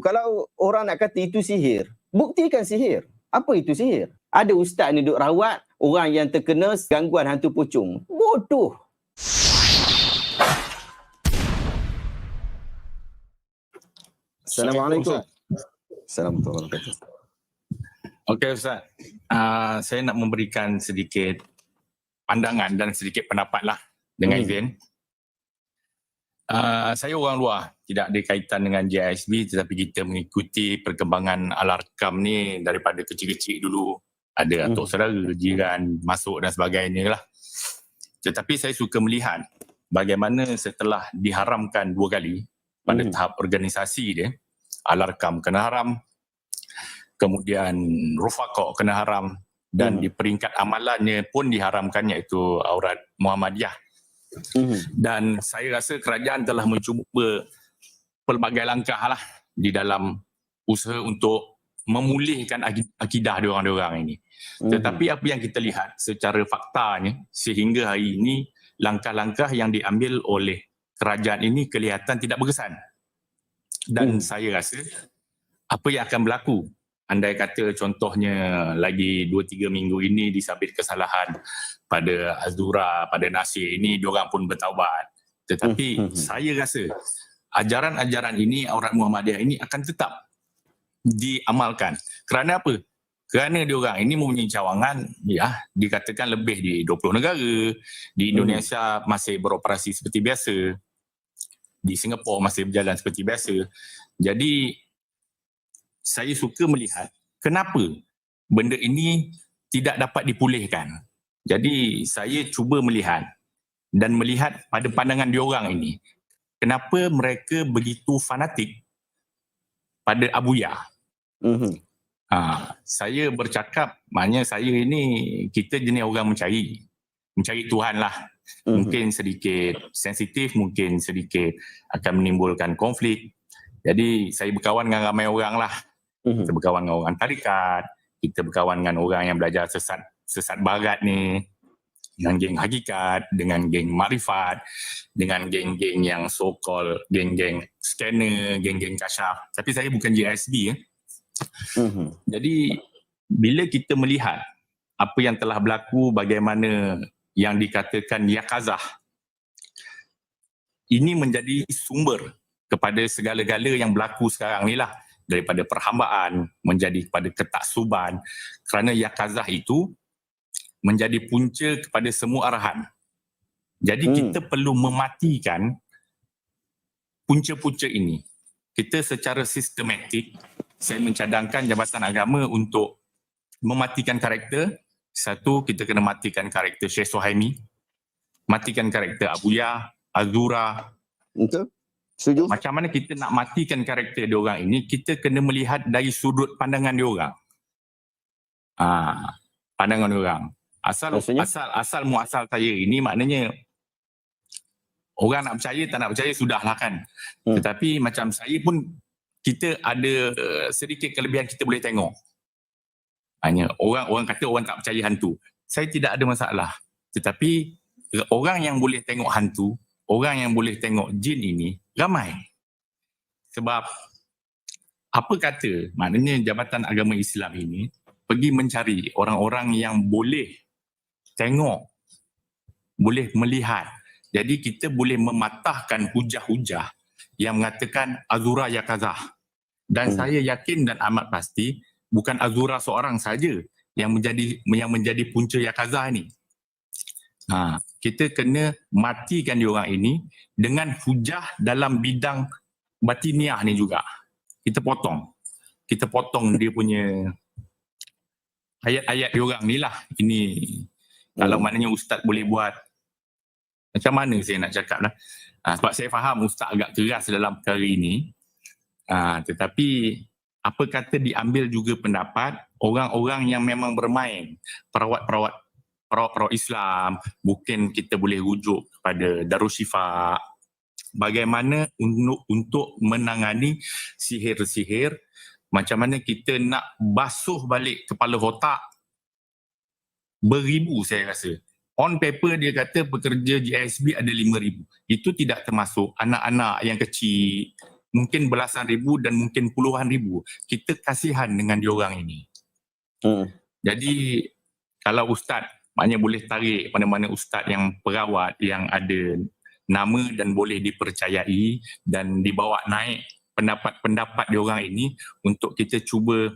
Kalau orang nak kata itu sihir, buktikan sihir. Apa itu sihir? Ada ustaz ni duk rawat orang yang terkena gangguan hantu pocong. Bodoh. Assalamualaikum. Assalamualaikum warahmatullahi wabarakatuh. Okey Ustaz, saya nak memberikan sedikit pandangan dan sedikit pendapat lah dengan izin. Saya orang luar, tidak ada kaitan dengan JISB, tetapi kita mengikuti perkembangan Alarkam ni daripada kecil-kecil dulu. Ada atuk saudara, jiran, masuk dan sebagainya lah. Tetapi saya suka melihat bagaimana setelah diharamkan 2 kali pada tahap organisasi dia, Alarkam kena haram, kemudian Rufaqah kena haram, dan di peringkat amalannya pun diharamkan, iaitu Aurat Muhammadiyah. Dan saya rasa kerajaan telah mencuba pelbagai langkah lah di dalam usaha untuk memulihkan akidah diorang-diorang ini. Tetapi apa yang kita lihat secara faktanya sehingga hari ini, langkah-langkah yang diambil oleh kerajaan ini kelihatan tidak berkesan. Dan saya rasa apa yang akan berlaku, andai kata contohnya lagi 2-3 minggu ini disabit kesalahan pada Azura, pada Nasir ini, diorang pun bertaubat. Tetapi saya rasa ajaran-ajaran ini, Aurat Muhammadiyah ini akan tetap diamalkan. Kerana apa? Kerana diorang ini mempunyai cawangan, ya, dikatakan lebih di 20 negara. Di Indonesia masih beroperasi seperti biasa. Di Singapura masih berjalan seperti biasa. Jadi saya suka melihat kenapa benda ini tidak dapat dipulihkan. Jadi saya cuba melihat pada pandangan diorang ini, kenapa mereka begitu fanatik pada Abuya. Saya bercakap, maknanya saya ini, kita jenis orang mencari Tuhan lah. Mungkin sedikit sensitif, mungkin sedikit akan menimbulkan konflik. Jadi saya berkawan dengan ramai orang lah. Kita berkawan dengan orang tarikat, kita berkawan dengan orang yang belajar sesat barat ni, dengan geng hakikat, dengan geng makrifat, dengan geng-geng yang so-called geng-geng scanner, geng-geng kasyaf. Tapi saya bukan JISB. Jadi bila kita melihat apa yang telah berlaku, bagaimana yang dikatakan yakazah, ini menjadi sumber kepada segala-gala yang berlaku sekarang ni lah. Daripada perhambaan menjadi kepada ketaksuban, kerana yakazah itu menjadi punca kepada semua arahan. Jadi kita perlu mematikan punca-punca ini. Kita secara sistematik, saya mencadangkan Jabatan Agama untuk mematikan karakter. Satu, kita kena matikan karakter Syekh Suhaimi, matikan karakter Abuya, Azura. Betul. Setuju. Macam mana kita nak matikan karakter diorang ini, kita kena melihat dari sudut pandangan diorang. Pandangan diorang. Asal muasal saya ini maknanya orang nak percaya tak nak percaya sudahlah kan. Tetapi macam saya pun, kita ada sedikit kelebihan kita boleh tengok. Hanya orang kata orang tak percaya hantu. Saya tidak ada masalah. Tetapi orang yang boleh tengok hantu, orang yang boleh tengok jin ini ramai. Sebab apa kata, maknanya Jabatan Agama Islam ini pergi mencari orang-orang yang boleh tengok, boleh melihat. Jadi kita boleh mematahkan hujah-hujah yang mengatakan Azura yakazah. Dan saya yakin dan amat pasti bukan Azura seorang saja yang menjadi punca yakazah ni. Kita kena matikan diorang ini dengan hujah dalam bidang batiniah ni juga. Kita potong dia punya ayat-ayat diorang ni lah. Ini kalau maknanya ustaz boleh buat, macam mana saya nak cakap lah. Sebab saya faham ustaz agak keras dalam perkara ini. Tetapi apa kata diambil juga pendapat orang-orang yang memang bermain, perawat-perawat Islam, mungkin kita boleh rujuk kepada Darusshifa, bagaimana untuk menangani sihir-sihir, macam mana kita nak basuh balik kepala otak beribu. Saya rasa on paper dia kata pekerja JISB ada 5,000, itu tidak termasuk anak-anak yang kecil, mungkin belasan ribu dan mungkin puluhan ribu. Kita kasihan dengan diorang ini. Jadi kalau ustaz, maknanya boleh tarik mana-mana ustaz yang perawat yang ada nama dan boleh dipercayai dan dibawa naik pendapat-pendapat diorang ini untuk kita cuba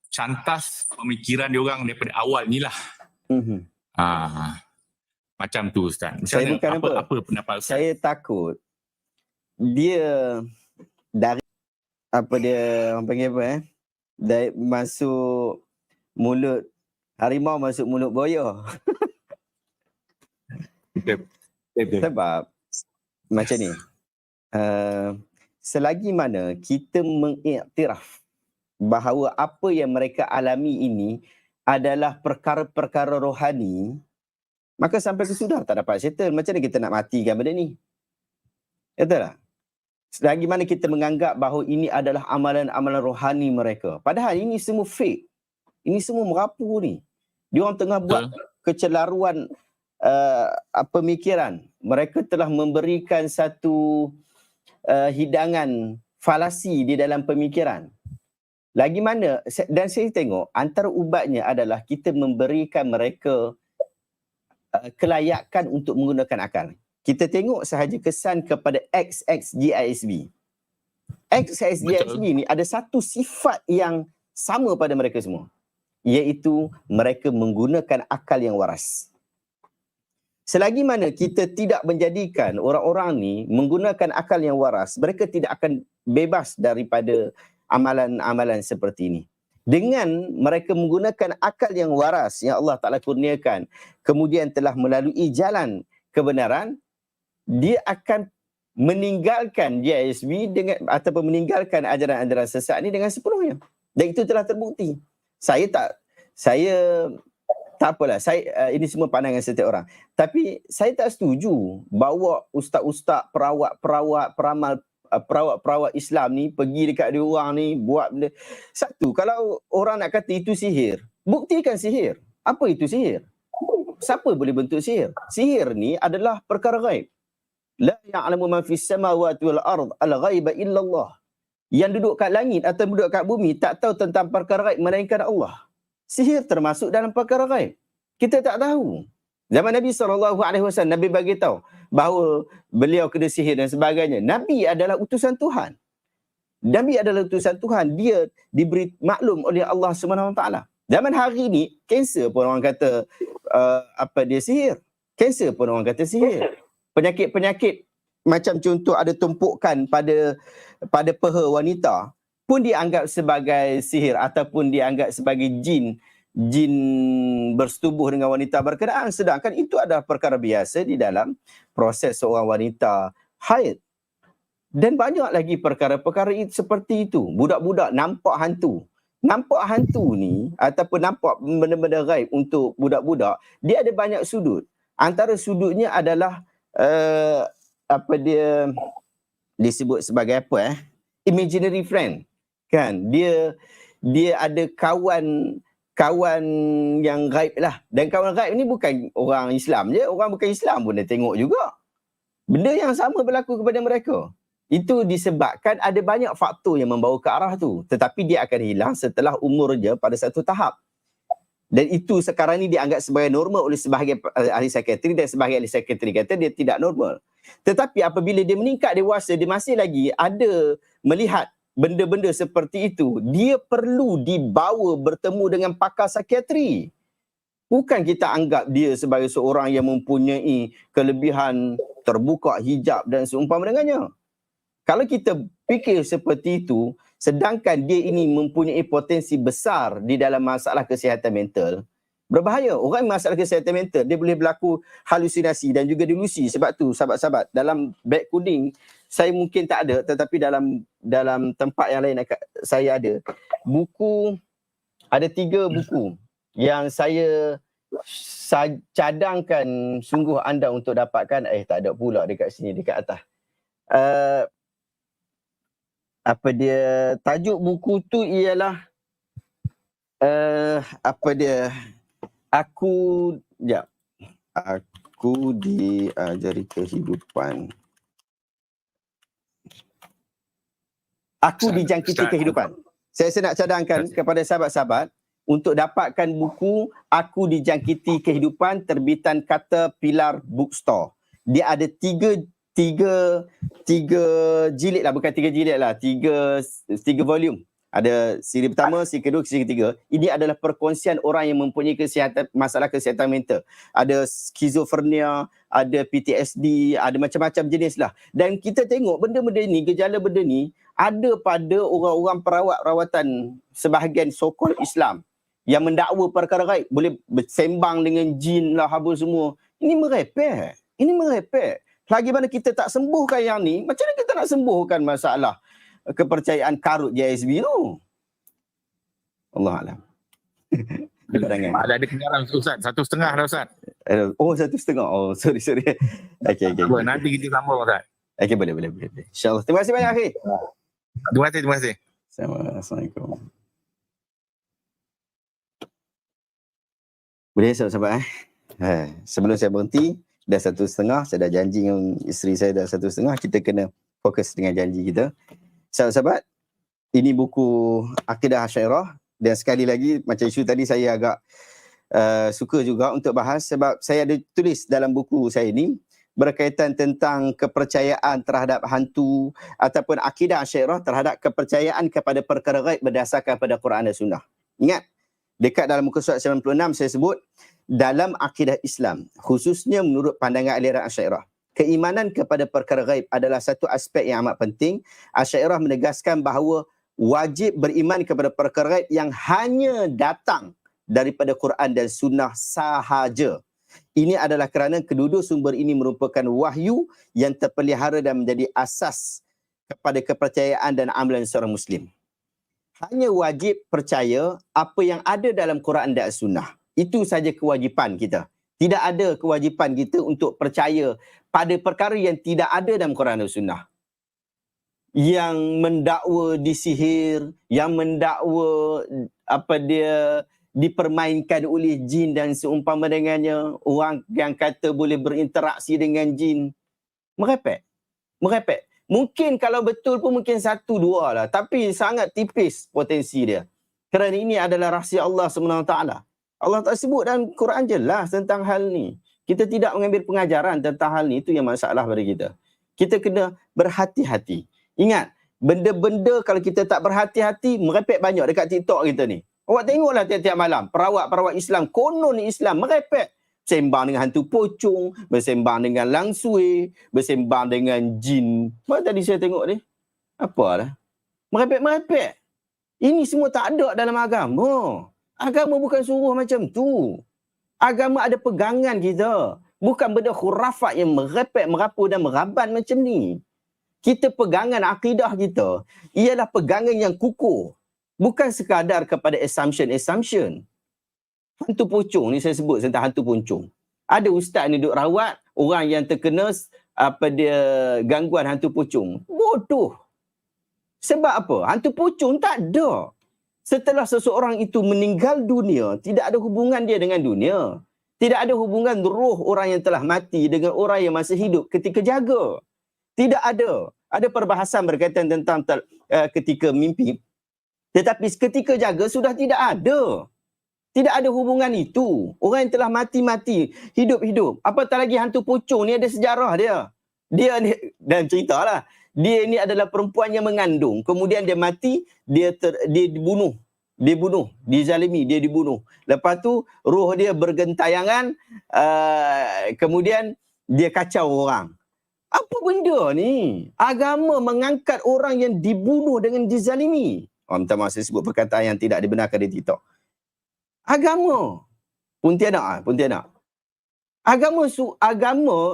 cantas pemikiran diorang daripada awal ni lah. Macam tu ustaz. Saya bukan apa pendapat ustaz? Saya takut dia dari orang panggil dari masuk mulut harimau masuk mulut buaya. Sebab macam ni, selagi mana kita mengiktiraf bahawa apa yang mereka alami ini adalah perkara-perkara rohani, maka sampai kesudah tak dapat settle. Macam mana kita nak matikan benda ni? Betul tak? Selagi mana kita menganggap bahawa ini adalah amalan-amalan rohani mereka. Padahal ini semua fake. Ini semua merapu ni. Diorang tengah buat kecelaruan pemikiran. Mereka telah memberikan satu hidangan falasi di dalam pemikiran. Lagi mana, dan saya tengok antara ubatnya adalah kita memberikan mereka kelayakan untuk menggunakan akal. Kita tengok sahaja kesan kepada XXGISB. XXGISB ni ada satu sifat yang sama pada mereka semua, iaitu mereka menggunakan akal yang waras. Selagi mana kita tidak menjadikan orang-orang ni menggunakan akal yang waras, mereka tidak akan bebas daripada amalan-amalan seperti ini. Dengan mereka menggunakan akal yang waras yang Allah Ta'ala kurniakan, kemudian telah melalui jalan kebenaran, dia akan meninggalkan GISB dengan ataupun meninggalkan ajaran-ajaran sesat ni dengan sepenuhnya. Dan itu telah terbukti. Saya tak apalah, ini semua pandangan setiap orang. Tapi saya tak setuju bawa ustaz-ustaz, perawat Islam ni pergi dekat dia orang ni buat benda. Satu, kalau orang nak kata itu sihir, buktikan sihir. Apa itu sihir? Siapa boleh bentuk sihir? Sihir ni adalah perkara ghaib. La ya'lamu man fis samawati wal ard al-ghaiba illa Allah. Yang duduk kat langit atau duduk kat bumi tak tahu tentang perkara ghaib melainkan Allah. Sihir termasuk dalam perkara ghaib. Kita tak tahu. Zaman Nabi SAW, Nabi bagi tahu bahawa beliau kena sihir dan sebagainya. Nabi adalah utusan Tuhan. Nabi adalah utusan Tuhan. Dia diberi maklum oleh Allah SWT. Zaman hari ni, kanser pun orang kata dia sihir. Kanser pun orang kata sihir. Penyakit-penyakit macam contoh ada tumpukan pada peha wanita pun dianggap sebagai sihir ataupun dianggap sebagai jin bersetubuh dengan wanita berkenaan, sedangkan itu adalah perkara biasa di dalam proses seorang wanita haid. Dan banyak lagi perkara-perkara seperti itu. Budak-budak nampak hantu. Nampak hantu ni ataupun nampak benda-benda gaib untuk budak-budak, dia ada banyak sudut. Antara sudutnya adalah dia disebut sebagai imaginary friend. Kan? Dia ada kawan yang gaib lah. Dan kawan gaib ni bukan orang Islam je. Orang bukan Islam pun dia tengok juga. Benda yang sama berlaku kepada mereka. Itu disebabkan ada banyak faktor yang membawa ke arah tu. Tetapi dia akan hilang setelah umur je pada satu tahap. Dan itu sekarang ni dianggap sebagai normal oleh sebahagian ahli psikiatri dan sebahagian ahli psikiatri kata dia tidak normal. Tetapi apabila dia meningkat dewasa, dia masih lagi ada melihat benda-benda seperti itu, dia perlu dibawa bertemu dengan pakar psikiatri. Bukan kita anggap dia sebagai seorang yang mempunyai kelebihan terbuka hijab dan seumpama dengannya. Kalau kita fikir seperti itu, sedangkan dia ini mempunyai potensi besar di dalam masalah kesihatan mental, berbahaya. Orang yang masalah kesihatan mental, dia boleh berlaku halusinasi dan juga delusi. Sebab tu sahabat-sahabat, dalam beg kuning saya mungkin tak ada, tetapi dalam tempat yang lain saya ada buku, ada 3 buku yang saya cadangkan sungguh anda untuk dapatkan. Tak ada pula dekat sini, dekat atas. Tajuk buku tu ialah Aku diajari kehidupan. Aku dijangkiti Ustaz. kehidupan. Saya nak cadangkan kepada sahabat-sahabat untuk dapatkan buku Aku Dijangkiti Kehidupan terbitan Caterpillar Bookstore. Dia ada tiga jilid lah, bukan 3 jilid lah, tiga volume. Ada siri pertama, siri kedua, siri ketiga. Ini adalah perkongsian orang yang mempunyai masalah kesihatan mental. Ada skizofrenia, ada PTSD, ada macam-macam jenis lah. Dan kita tengok benda-benda ni, gejala benda ni ada pada orang-orang perawat rawatan sebahagian so-called Islam yang mendakwa perkara gaib, boleh bersembang dengan jin lah apa semua. Ini merepek. Lagi mana kita tak sembuhkan yang ni, macam mana kita nak sembuhkan masalah kepercayaan karut JSB tu? Allah Alam. Ada kedengaran Ustaz, 1.5 dah Ustaz. Oh, 1.5. Oh, sorry. Okay. Nanti kita sambung Ustaz. Okay, boleh. InsyaAllah. Terima kasih banyak, Akhir. Terima kasih. Assalamualaikum. Boleh sahabat-sahabat sebelum saya berhenti, dah 1.5, saya dah janji dengan isteri saya dah 1.5, kita kena fokus dengan janji kita. Sahabat-sahabat, ini buku Akidah Asy'ariyah, dan sekali lagi macam isu tadi saya agak suka juga untuk bahas sebab saya ada tulis dalam buku saya ini berkaitan tentang kepercayaan terhadap hantu ataupun akidah Asy'ariyah terhadap kepercayaan kepada perkara gaib berdasarkan pada Quran dan Sunnah. Ingat, dekat dalam muka surat 96 saya sebut, dalam akidah Islam, khususnya menurut pandangan aliran Asy'ariyah, keimanan kepada perkara gaib adalah satu aspek yang amat penting. Asy'ariyah menegaskan bahawa wajib beriman kepada perkara gaib yang hanya datang daripada Quran dan Sunnah sahaja. Ini adalah kerana kedua-dua sumber ini merupakan wahyu yang terpelihara dan menjadi asas kepada kepercayaan dan amalan seorang Muslim. Hanya wajib percaya apa yang ada dalam Quran dan Sunnah. Itu saja kewajipan kita. Tidak ada kewajipan kita untuk percaya pada perkara yang tidak ada dalam Quran dan Sunnah. Yang mendakwa disihir, yang mendakwa dipermainkan oleh jin dan seumpama dengannya, orang yang kata boleh berinteraksi dengan jin. Merepek. Mungkin kalau betul pun mungkin 1-2 lah, tapi sangat tipis potensi dia. Kerana ini adalah rahsia Allah SWT. Allah tak sebut dalam Quran jelas tentang hal ni. Kita tidak mengambil pengajaran tentang hal ni, itu yang masalah pada kita. Kita kena berhati-hati. Ingat, benda-benda kalau kita tak berhati-hati, merepek banyak dekat TikTok kita ni. Awak tengoklah tiap-tiap malam, perawat-perawat Islam, konon Islam, merepek. Bersembang dengan hantu pocong, bersembang dengan langsui, bersembang dengan jin. Apa tadi saya tengok ni? Apa lah? Merepek-merepek. Ini semua tak ada dalam agama. Agama bukan suruh macam tu. Agama ada pegangan kita. Bukan benda khurafat yang merepek, merapu dan meraban macam ni. Kita pegangan akidah kita ialah pegangan yang kukuh. Bukan sekadar kepada assumption. Hantu pocong ni saya sebut tentang hantu pocong. Ada ustaz ni duduk rawat orang yang terkena gangguan hantu pocong. Bodoh. Sebab apa? Hantu pocong tak ada. Setelah seseorang itu meninggal dunia, tidak ada hubungan dia dengan dunia. Tidak ada hubungan roh orang yang telah mati dengan orang yang masih hidup ketika jaga. Tidak ada. Ada perbahasan berkaitan tentang ketika mimpi. Tetapi ketika jaga sudah tidak ada. Tidak ada hubungan itu. Orang yang telah mati-mati, hidup-hidup. Apatah lagi hantu pocong ni ada sejarah dia. Dia ni, dan ceritalah, dia ni adalah perempuan yang mengandung. Kemudian dia mati, dia dibunuh. Dizalimi, dia dibunuh. Lepas tu roh dia bergentayangan, kemudian dia kacau orang. Apa benda ni? Agama mengangkat orang yang dibunuh dengan dizalimi. Minta maaf saya sebut perkataan yang tidak dibenarkan di TikTok. Agama. Pontianak. Agama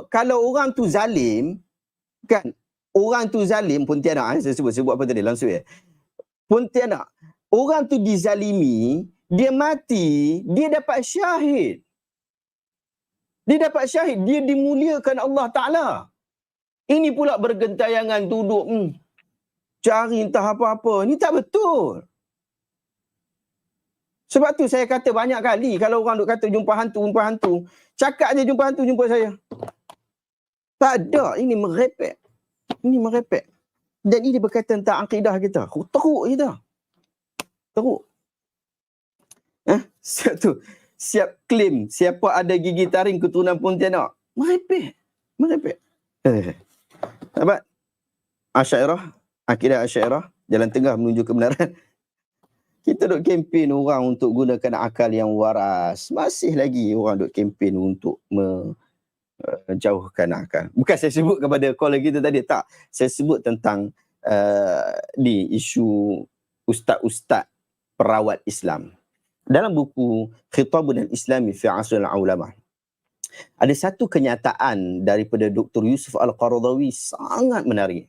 kalau orang tu zalim, kan? Orang tu zalim, Pontianak, saya sebut apa tadi langsung ya. Pontianak. Orang tu dizalimi, dia mati, dia dapat syahid. Dia dimuliakan Allah Ta'ala. Ini pula bergentayangan duduk, cari entah apa-apa. Ini tak betul. Sebab tu saya kata banyak kali, kalau orang duk kata jumpa hantu, cakap je jumpa hantu, jumpa saya. Tak ada, ini merepek. Dan ini berkaitan tentang akidah kita. Teruk kita. Teruk. Siap klaim siapa ada gigi taring keturunan Pontianak. Merepek. Sahabat, Asy'ariyah, akidah Asy'ariyah, jalan tengah menuju kebenaran. Kita duk kempen orang untuk gunakan akal yang waras. Masih lagi orang duk kempen untuk menjauhkan akal. Bukan saya sebut kepada caller kita tadi, tak. Saya sebut tentang di isu ustaz-ustaz perawat Islam. Dalam buku Khitabun al-Islami fi Asril Ulama, ada satu kenyataan daripada Dr. Yusuf Al-Qaradawi sangat menarik.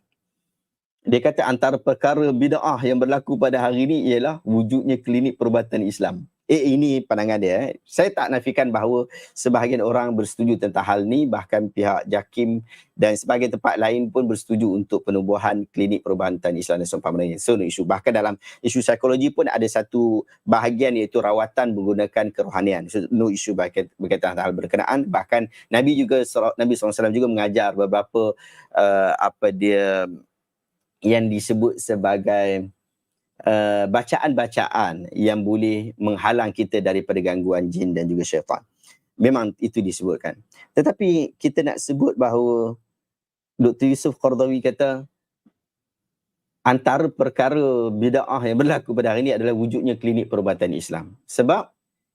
Dia kata antara perkara bid'ah yang berlaku pada hari ini ialah wujudnya klinik perubatan Islam. Ini pandangan dia. Saya tak nafikan bahawa sebahagian orang bersetuju tentang hal ni, bahkan pihak JAKIM dan sebahagian tempat lain pun bersetuju untuk penubuhan klinik perubatan Islam dan seumpamanya. So, no isu. Bahkan dalam isu psikologi pun ada satu bahagian iaitu rawatan menggunakan kerohanian. So, no isu berkaitan hal berkenaan. Bahkan Nabi SAW juga mengajar beberapa yang disebut sebagai bacaan-bacaan yang boleh menghalang kita daripada gangguan jin dan juga syaitan. Memang itu disebutkan. Tetapi kita nak sebut bahawa Dr. Yusuf Qaradawi kata antara perkara bid'ah yang berlaku pada hari ini adalah wujudnya klinik perubatan Islam. Sebab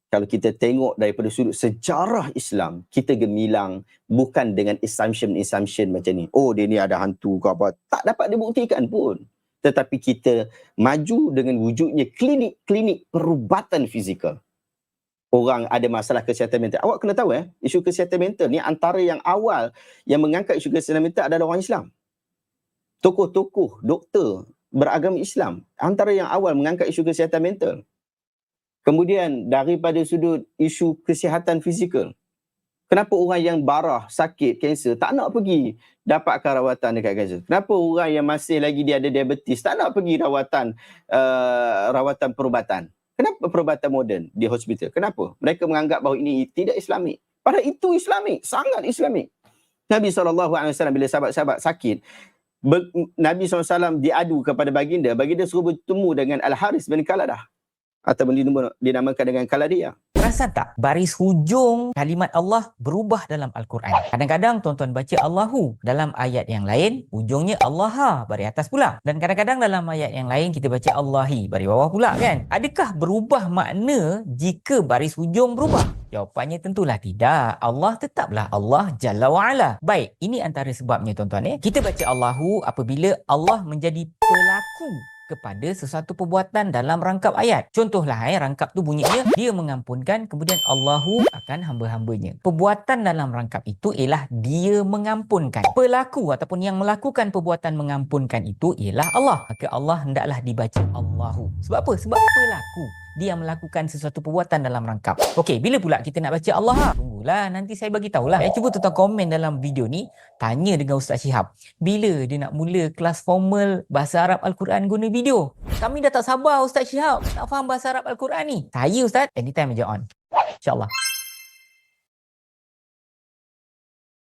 kalau kita tengok daripada sudut sejarah Islam, kita gemilang bukan dengan assumption macam ni. Oh, dia ni ada hantu ke apa. Tak dapat dibuktikan pun. Tetapi kita maju dengan wujudnya klinik perubatan fizikal. Orang ada masalah kesihatan mental. Awak kena tahu isu kesihatan mental ni antara yang awal yang mengangkat isu kesihatan mental adalah orang Islam. Tokoh-tokoh, doktor beragama Islam antara yang awal mengangkat isu kesihatan mental. Kemudian daripada sudut isu kesihatan fizikal, kenapa orang yang barah, sakit, kanser tak nak pergi dapatkan rawatan dekat kanser? Kenapa orang yang masih lagi dia ada diabetes tak nak pergi rawatan perubatan? Kenapa perubatan moden di hospital? Kenapa? Mereka menganggap bahawa ini tidak Islamik. Padahal itu Islamik, sangat Islamik. Nabi SAW bila sahabat-sahabat sakit, Nabi SAW diadu kepada baginda suruh bertemu dengan Al-Haris bin Kaladah atau dinamakan dengan Kaladia. Perasan tak baris hujung kalimat Allah berubah dalam Al-Quran? Kadang-kadang tuan-tuan baca Allahu, dalam ayat yang lain hujungnya Allah baris atas pula. Dan kadang-kadang dalam ayat yang lain kita baca Allahi baris bawah pula kan? Adakah berubah makna jika baris hujung berubah? Jawapannya tentulah tidak. Allah tetaplah Allah Jalla wa'ala. Baik, ini antara sebabnya tuan-tuan Kita baca Allahu apabila Allah menjadi pelaku kepada sesuatu perbuatan dalam rangkap ayat. Contohlah rangkap tu bunyinya dia mengampunkan, kemudian Allahu akan hamba-hambanya. Perbuatan dalam rangkap itu ialah dia mengampunkan. Pelaku ataupun yang melakukan perbuatan mengampunkan itu ialah Allah. Maka Allah hendaklah dibaca Allahu. Sebab apa? Sebab pelaku dia melakukan sesuatu perbuatan dalam rangkap. Okey, bila pula kita nak baca Allah? Tunggulah, nanti saya bagi tahulah. Cuba tuan-tuan komen dalam video ni, tanya dengan Ustaz Syihab. Bila dia nak mula kelas formal bahasa Arab Al-Quran guna video? Kami dah tak sabar Ustaz Syihab nak faham bahasa Arab Al-Quran ni. Saya Ustaz, anytime aja on. InsyaAllah.